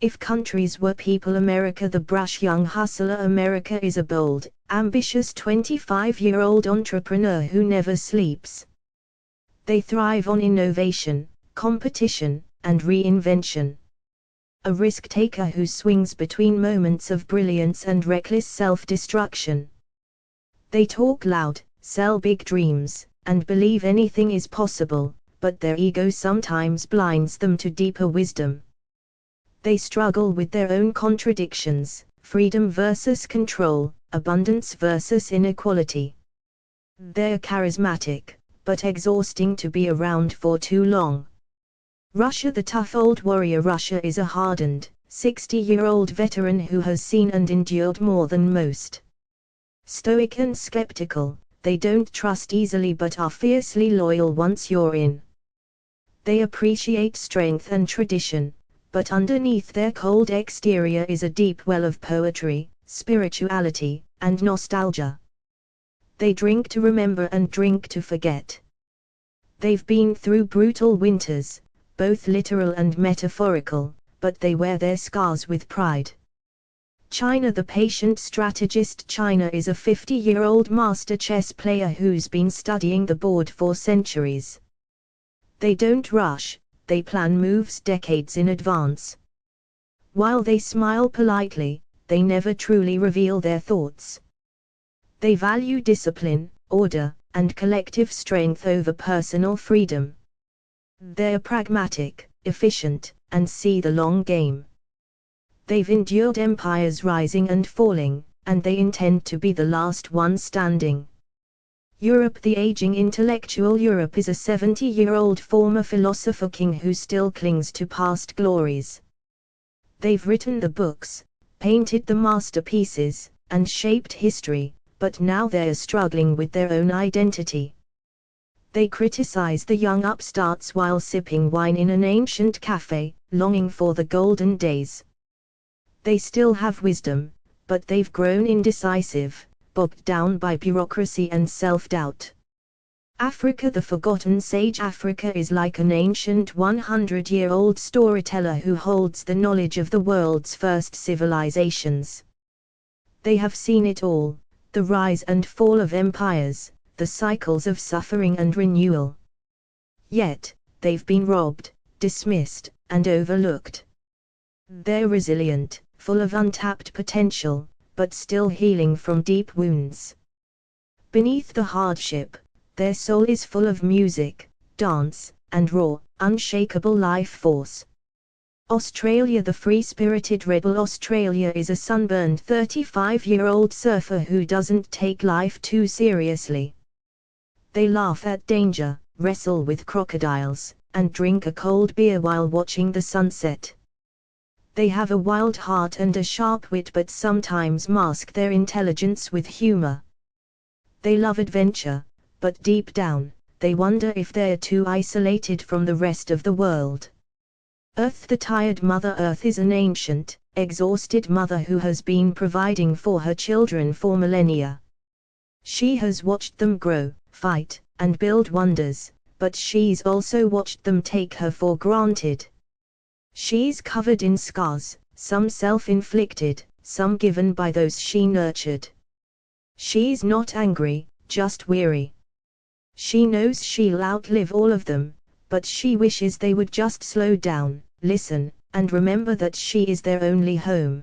If countries were people, America the brash young hustler, America is a bold, ambitious 25-year-old entrepreneur who never sleeps. They thrive on innovation, competition, and reinvention. A risk-taker who swings between moments of brilliance and reckless self-destruction. They talk loud, sell big dreams, and believe anything is possible, but their ego sometimes blinds them to deeper wisdom. They struggle with their own contradictions, freedom versus control, abundance versus inequality. They're charismatic, but exhausting to be around for too long. Russia the tough old warrior. Russia is a hardened, 60-year-old veteran who has seen and endured more than most. Stoic and skeptical, they don't trust easily but are fiercely loyal once you're in. They appreciate strength and tradition, but underneath their cold exterior is a deep well of poetry, spirituality, and nostalgia. They drink to remember and drink to forget. They've been through brutal winters, both literal and metaphorical, but they wear their scars with pride. China the patient strategist. China is a 50-year-old master chess player who's been studying the board for centuries. They don't rush, they plan moves decades in advance. While they smile politely, they never truly reveal their thoughts. They value discipline, order, and collective strength over personal freedom. They're pragmatic, efficient, and see the long game. They've endured empires rising and falling, and they intend to be the last one standing. Europe the aging intellectual. Europe is a 70-year-old former philosopher king who still clings to past glories. They've written the books, painted the masterpieces, and shaped history, but now they're struggling with their own identity. They criticize the young upstarts while sipping wine in an ancient cafe, longing for the golden days. They still have wisdom, but they've grown indecisive, bogged down by bureaucracy and self-doubt. Africa the forgotten sage. Africa is like an ancient 100-year-old storyteller who holds the knowledge of the world's first civilizations. They have seen it all, the rise and fall of empires, the cycles of suffering and renewal. Yet, they've been robbed, dismissed, and overlooked. They're resilient, full of untapped potential, but still healing from deep wounds. Beneath the hardship, their soul is full of music, dance, and raw, unshakable life force. Australia the free-spirited rebel. Australia is a sunburned 35-year-old surfer who doesn't take life too seriously. They laugh at danger, wrestle with crocodiles, and drink a cold beer while watching the sunset. They have a wild heart and a sharp wit but sometimes mask their intelligence with humor. They love adventure, but deep down, they wonder if they're too isolated from the rest of the world. Earth the tired mother. Earth is an ancient, exhausted mother who has been providing for her children for millennia. She has watched them grow, fight, and build wonders, but she's also watched them take her for granted. She's covered in scars, some self-inflicted, some given by those she nurtured. She's not angry, just weary. She knows she'll outlive all of them, but she wishes they would just slow down, listen, and remember that she is their only home.